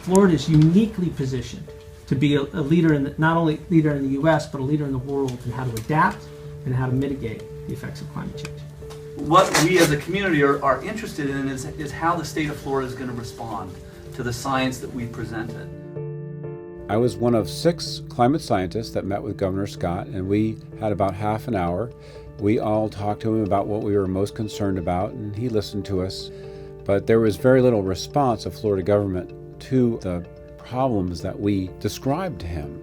Florida is uniquely positioned to be a leader in not only leader in the U.S., but a leader in the world in how to adapt and how to mitigate the effects of climate change. What we as a community are interested in is how the state of Florida is going to respond to the science that we presented. I was one of 6 climate scientists that met with Governor Scott, and we had about half an hour. We all talked to him about what we were most concerned about, and he listened to us. But there was very little response of Florida government to the problems that we described to him.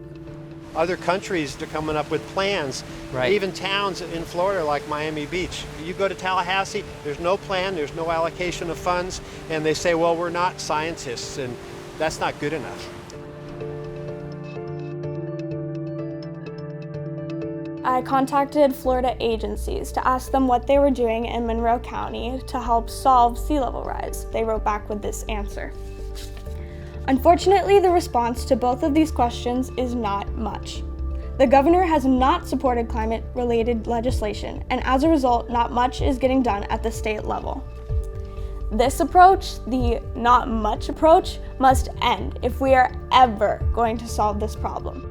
Other countries are coming up with plans, right. Even towns in Florida like Miami Beach. You go to Tallahassee, there's no plan, there's no allocation of funds, and they say, well, we're not scientists, and that's not good enough. I contacted Florida agencies to ask them what they were doing in Monroe County to help solve sea level rise. They wrote back with this answer. Unfortunately, the response to both of these questions is not much. The governor has not supported climate-related legislation, and as a result, not much is getting done at the state level. This approach, the not much approach, must end if we are ever going to solve this problem.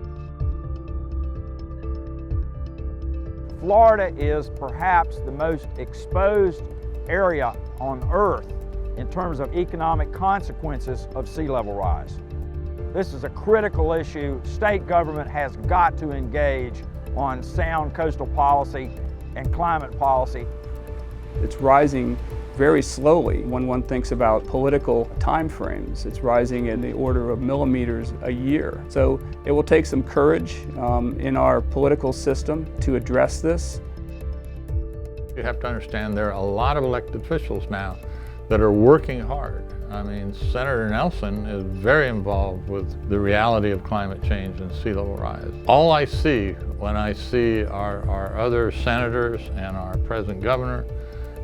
Florida is perhaps the most exposed area on Earth in terms of economic consequences of sea level rise. This is a critical issue. State government has got to engage on sound coastal policy and climate policy. It's rising very slowly when one thinks about political timeframes. It's rising in the order of millimeters a year. So it will take some courage in our political system to address this. You have to understand there are a lot of elected officials now that are working hard. I mean, Senator Nelson is very involved with the reality of climate change and sea level rise. All I see when I see our other senators and our present governor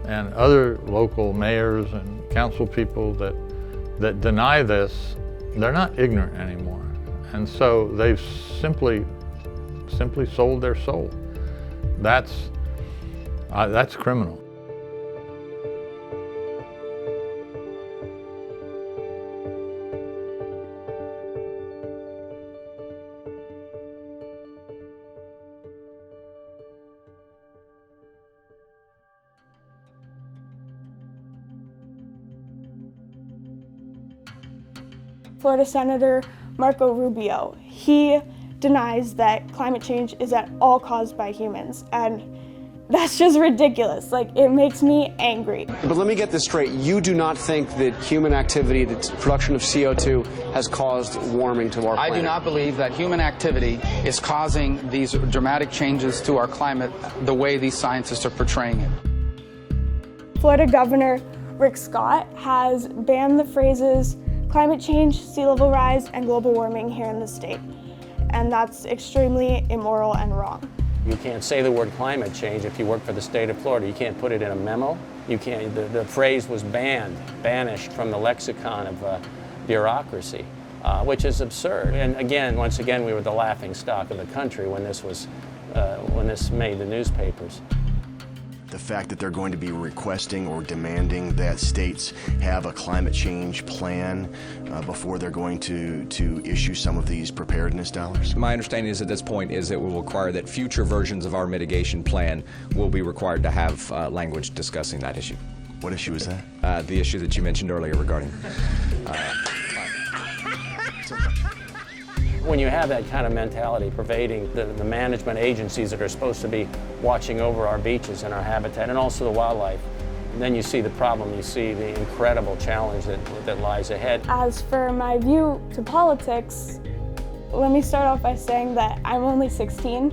and other local mayors and council people that deny this, they're not ignorant anymore. And so they've simply sold their soul. That's criminal. Florida Senator Marco Rubio, he denies that climate change is at all caused by humans, and that's just ridiculous. Like, it makes me angry. But let me get this straight. You do not think that human activity, the production of CO2, has caused warming to our planet? I do not believe that human activity is causing these dramatic changes to our climate the way these scientists are portraying it. Florida Governor Rick Scott has banned the phrases climate change, sea level rise, and global warming here in the state. And that's extremely immoral and wrong. You can't say the word climate change if you work for the state of Florida. You can't put it in a memo. You can't, the phrase was banished from the lexicon of bureaucracy, which is absurd. And again, once again, we were the laughing stock of the country when this made the newspapers. The fact that they're going to be requesting or demanding that states have a climate change plan before they're going to issue some of these preparedness dollars? My understanding is at this point is it will require that future versions of our mitigation plan will be required to have language discussing that issue. What issue is that? The issue that you mentioned earlier regarding When you have that kind of mentality pervading the management agencies that are supposed to be watching over our beaches and our habitat and also the wildlife, then you see the problem, you see the incredible challenge that lies ahead. As for my view to politics, let me start off by saying that I'm only 16.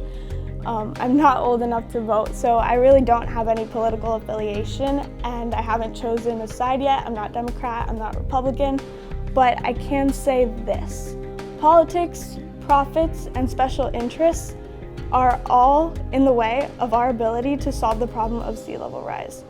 I'm not old enough to vote, so I really don't have any political affiliation, and I haven't chosen a side yet. I'm not Democrat, I'm not Republican, but I can say this. Politics, profits, and special interests are all in the way of our ability to solve the problem of sea level rise.